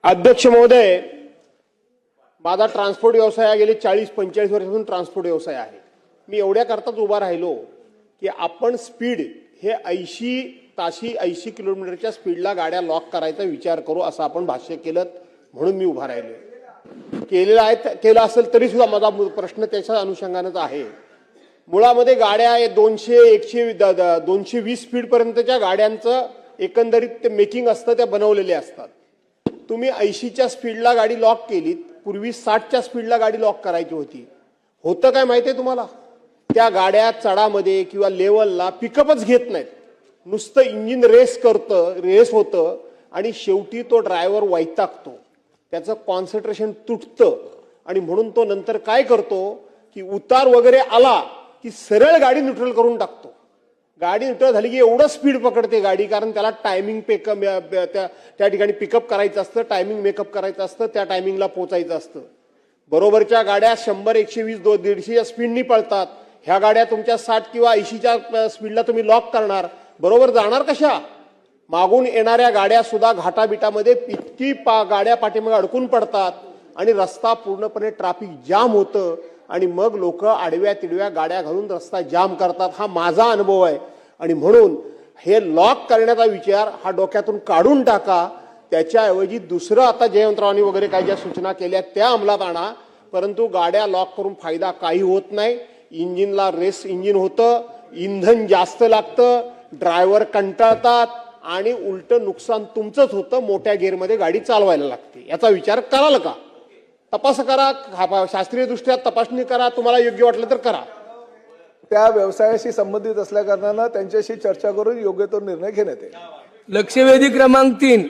अध्यक्ष महोदय, माझा ट्रान्सपोर्ट व्यवसाय गेले 40-45 वर्षापासून ट्रान्सपोर्ट व्यवसाय आहे। मी एवढ्या करताच उभा राहिलो की आपण स्पीड हे 80 किलोमीटरच्या स्पीडला गाड्या लॉक करायचा विचार करू असं आपण भाष्य केलं, म्हणून मी उभा राहिलो। केलं असेल तरी सुद्धा माझा प्रश्न त्याच्या अनुषंगानेच आहे। मुळामध्ये गाड्या 200-220 स्पीड पर्यंतच्या गाड्यांचं एकंदरीत ते मेकिंग असतं, त्या बनवलेल्या असतात। तुम्ही 80च्या स्पीडला गाडी लॉक केलीत, पूर्वी 60च्या स्पीडला गाडी लॉक करायची होती। होतं काय माहितीये तुम्हाला, त्या गाड्या चढामध्ये किंवा लेवलला पिकअपच घेत नाहीत, नुसतं इंजिन रेस होतं आणि शेवटी तो ड्रायव्हर वैतागतो, त्याचं कॉन्सन्ट्रेशन तुटतं आणि म्हणून तो नंतर काय करतो की उतार वगैरे आला की सरळ गाडी न्यूट्रल करून टाकतो। गाडी न्यूट्रल झाली की एवढं स्पीड पकडते गाडी, कारण त्याला टायमिंग त्या ठिकाणी पिकअप करायचं असतं, टायमिंग मेकअप करायचं असतं, त्या टायमिंगला पोहोचायचं असतं। बरोबरच्या गाड्या 100, 120, 150 या स्पीडनी पळतात। ह्या गाड्या तुमच्या 60 किंवा 80च्या स्पीडला तुम्ही लॉक करणार, बरोबर जाणार कशा? मागून येणाऱ्या गाड्या सुद्धा घाटाबिटामध्ये इतकी गाड्या पाठीमागे अडकून पडतात आणि रस्ता पूर्णपणे ट्रॅफिक जाम होतं आणि मग लोक आडव्या तिडव्या गाड्या घालून रस्ता जाम करतात। हा माझा अनुभव आहे आणि म्हणून हे लॉक करण्याचा विचार हा डोक्यातून काढून टाका। त्याच्याऐवजी दुसरं आता जयवंतरावांनी वगैरे काही ज्या सूचना केल्या त्या अंमलात आणा, परंतु गाड्या लॉक करून फायदा काही होत नाही। इंजिनला रेस इंजिन होतं, इंधन जास्त लागतं, ड्रायव्हर कंटाळतात आणि उलट नुकसान तुमचंच होतं, मोठ्या गेअरमध्ये गाडी चालवायला लागते। याचा विचार कराल का? तपास करा, शास्त्रीय दृष्ट्या तपासणी करा, तुम्हाला योग्य वाटलं तर करा। त्या व्यवसायाशी संबंधित असल्या कारणानं त्यांच्याशी चर्चा करून योग्य तो निर्णय घेण्यात येईल। लक्षवेधी क्रमांक 3